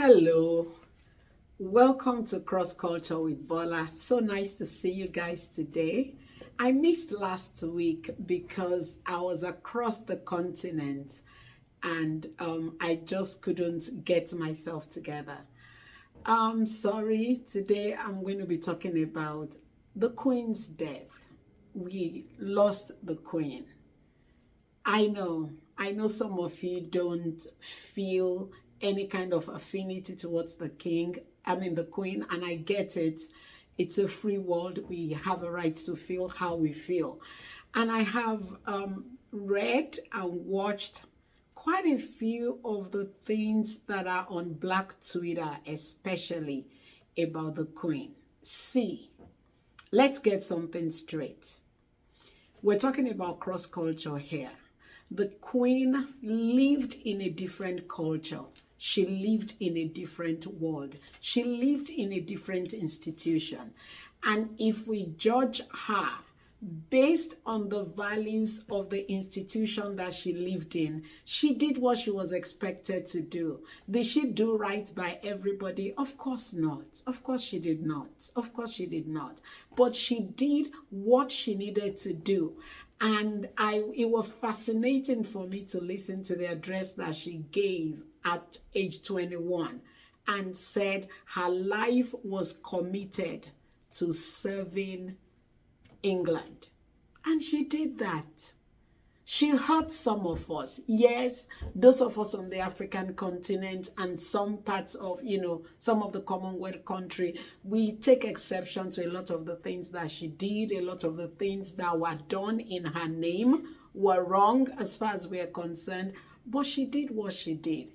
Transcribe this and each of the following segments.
Hello, welcome to Cross Culture with Bola. So nice to see you guys today. I missed last week because I was across the continent and I just couldn't get myself together. I'm sorry, today I'm going to be talking about the Queen's death. We lost the Queen. I know some of you don't feel any kind of affinity towards the Queen, and I get it. It's a free world. We have a right to feel how we feel. And I have read and watched quite a few of the things that are on Black Twitter, especially about the Queen. See, let's get something straight. We're talking about cross culture here. The Queen lived in a different culture. She lived in a different world. She lived in a different institution. And if we judge her based on the values of the institution that she lived in, she did what she was expected to do. Did she do right by everybody? Of course not. Of course she did not. Of course she did not. But she did what she needed to do. And it was fascinating for me to listen to the address that she gave at age 21 and said her life was committed to serving England. And she did that. She hurt some of us. Yes, those of us on the African continent and some parts of, some of the Commonwealth country, we take exception to a lot of the things that she did. A lot of the things that were done in her name were wrong as far as we are concerned. But she did what she did.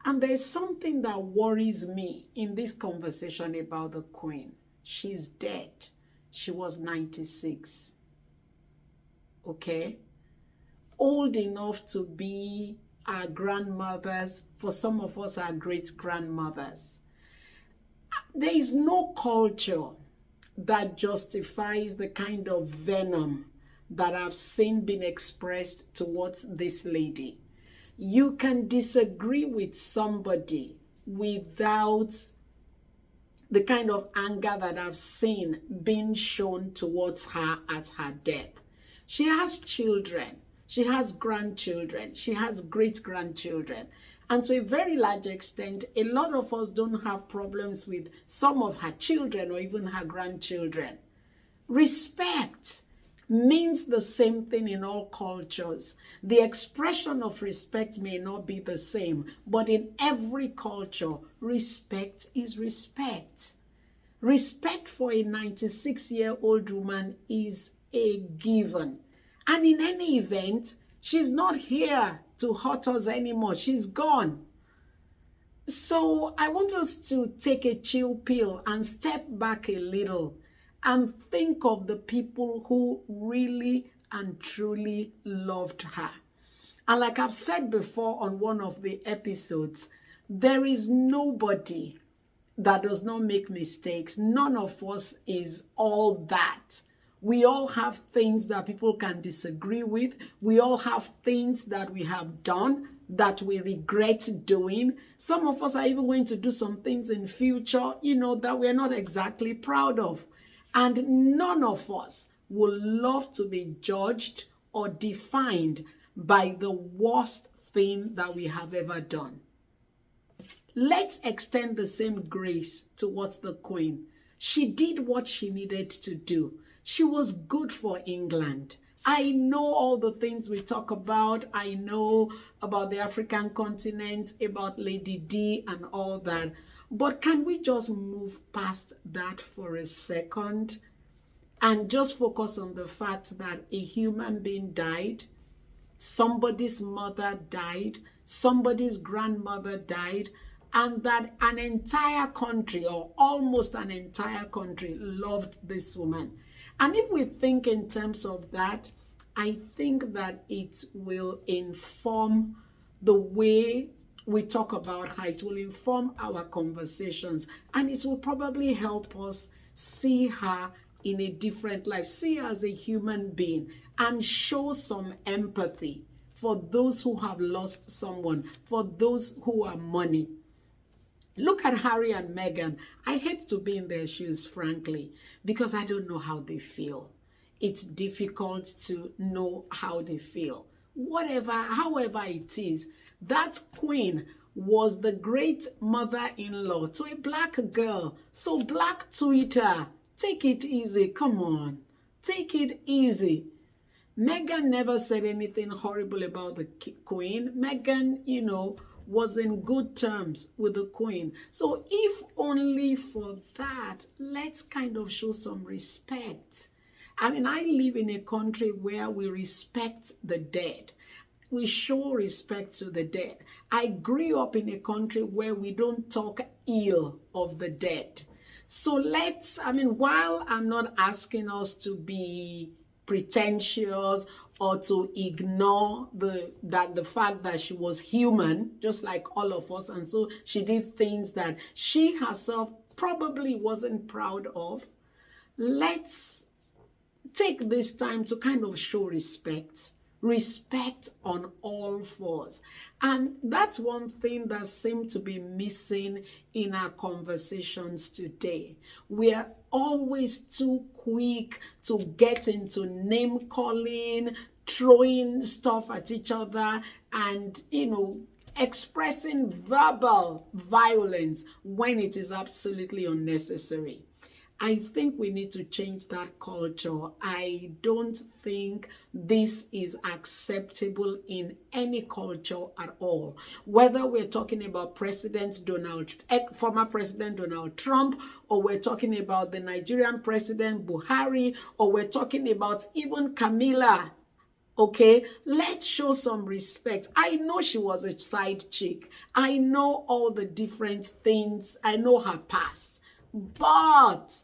And there's something that worries me in this conversation about the Queen. She's dead. She was 96. Okay? Old enough to be our grandmothers, for some of us, our great-grandmothers. There is no culture that justifies the kind of venom that I've seen being expressed towards this lady. You can disagree with somebody without the kind of anger that I've seen being shown towards her at her death. She has children. She has grandchildren. She has great-grandchildren. And to a very large extent, a lot of us don't have problems with some of her children or even her grandchildren. Respect means the same thing in all cultures. The expression of respect may not be the same, but in every culture, respect is respect. Respect for a 96-year-old woman is a given. And in any event, she's not here to hurt us anymore. She's gone. So I want us to take a chill pill and step back a little and think of the people who really and truly loved her. And like I've said before on one of the episodes, there is nobody that does not make mistakes. None of us is all that. We all have things that people can disagree with. We all have things that we have done that we regret doing. Some of us are even going to do some things in future, that we're not exactly proud of. And none of us will love to be judged or defined by the worst thing that we have ever done. Let's extend the same grace towards the Queen. She did what she needed to do. She was good for England. I know all the things we talk about. I know about the African continent, about Lady D and all that. But can we just move past that for a second and just focus on the fact that a human being died, somebody's mother died, somebody's grandmother died, and that an entire country or almost an entire country loved this woman. And if we think in terms of that, I think that it will inform the way we talk about her. It will inform our conversations, and it will probably help us see her in a different life, see her as a human being, and show some empathy for those who have lost someone, for those who are mourning. Look at Harry and Meghan. I hate to be in their shoes, frankly, because I don't know how they feel. It's difficult to know how they feel. However it is, that queen was the great mother-in-law to a black girl. So black Twitter, take it easy. Come on, take it easy. Meghan never said anything horrible about the queen. Meghan, was in good terms with the queen. So if only for that, let's kind of show some respect. I mean, I live in a country where we respect the dead. We show respect to the dead. I grew up in a country where we don't talk ill of the dead. So while I'm not asking us to be pretentious or to ignore the fact that she was human, just like all of us, and so she did things that she herself probably wasn't proud of, let's take this time to kind of show respect on all fours. And that's one thing that seems to be missing in our conversations today. We are always too quick to get into name calling, throwing stuff at each other, and expressing verbal violence when it is absolutely unnecessary. I think we need to change that culture. I don't think this is acceptable in any culture at all. Whether we're talking about former President Donald Trump, or we're talking about the Nigerian President Buhari, or we're talking about even Camilla. Okay, let's show some respect. I know she was a side chick. I know all the different things. I know her past. But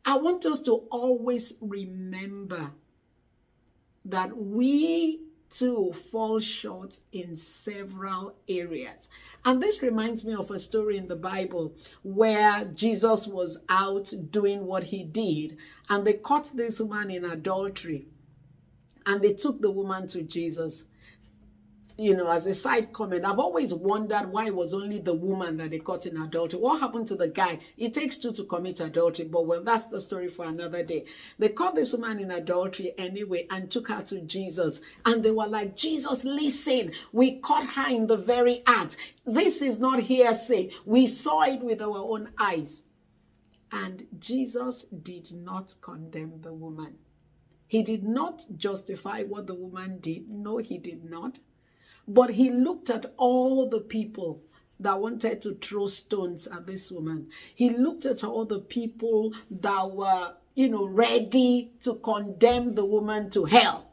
I want us to always remember that we too fall short in several areas. And this reminds me of a story in the Bible where Jesus was out doing what he did, and they caught this woman in adultery, and they took the woman to Jesus. As a side comment, I've always wondered why it was only the woman that they caught in adultery. What happened to the guy? It takes two to commit adultery, but well, that's the story for another day. They caught this woman in adultery anyway and took her to Jesus. And they were like, Jesus, listen, we caught her in the very act. This is not hearsay. We saw it with our own eyes. And Jesus did not condemn the woman. He did not justify what the woman did. No, he did not. But he looked at all the people that wanted to throw stones at this woman. He looked at all the people that were, ready to condemn the woman to hell.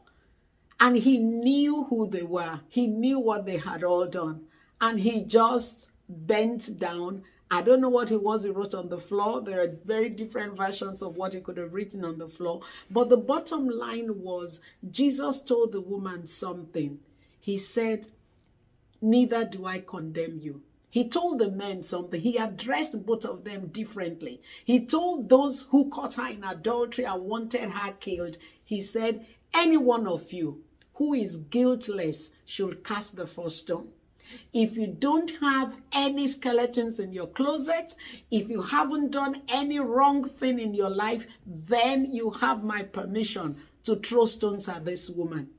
And he knew who they were. He knew what they had all done. And he just bent down. I don't know what it was he wrote on the floor. There are very different versions of what he could have written on the floor. But the bottom line was, Jesus told the woman something. He said, neither do I condemn you. He told the men something. He addressed both of them differently. He told those who caught her in adultery and wanted her killed, he said, any one of you who is guiltless should cast the first stone. If you don't have any skeletons in your closet, if you haven't done any wrong thing in your life, then you have my permission to throw stones at this woman.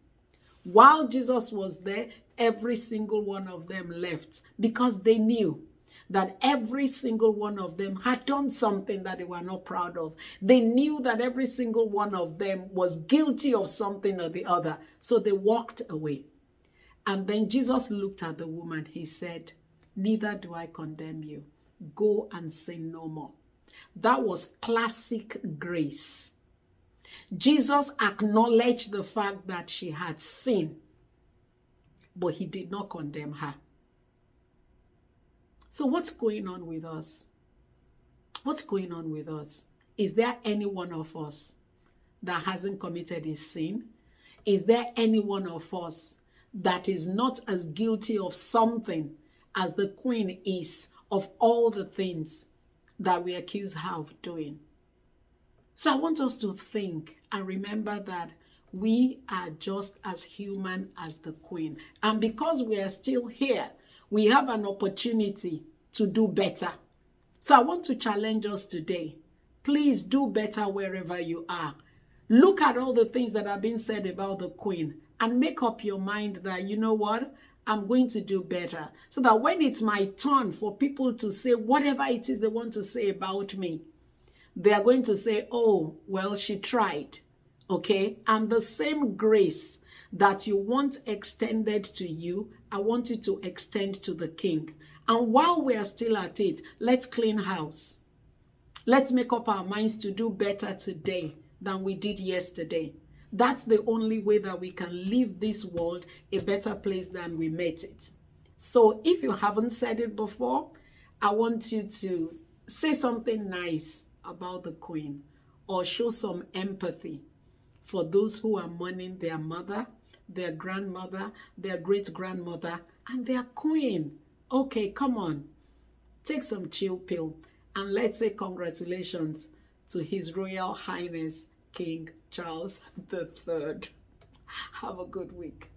While Jesus was there, every single one of them left because they knew that every single one of them had done something that they were not proud of. They knew that every single one of them was guilty of something or the other. So they walked away. And then Jesus looked at the woman. He said, neither do I condemn you. Go and sin no more. That was classic grace. Jesus acknowledged the fact that she had sinned, but he did not condemn her. So what's going on with us? What's going on with us? Is there any one of us that hasn't committed a sin? Is there any one of us that is not as guilty of something as the queen is of all the things that we accuse her of doing? So I want us to think and remember that we are just as human as the queen. And because we are still here, we have an opportunity to do better. So I want to challenge us today. Please do better wherever you are. Look at all the things that are being said about the Queen and make up your mind that, you know what, I'm going to do better. So that when it's my turn for people to say whatever it is they want to say about me, they are going to say, oh, well, she tried. Okay? And the same grace that you want extended to you, I want you to extend to the King. And while we are still at it, let's clean house. Let's make up our minds to do better today than we did yesterday. That's the only way that we can leave this world a better place than we met it. So if you haven't said it before, I want you to say something nice about the Queen or show some empathy for those who are mourning their mother, their grandmother, their great-grandmother, and their Queen. Okay, come on. Take some chill pill and let's say congratulations to His Royal Highness King Charles III. Have a good week.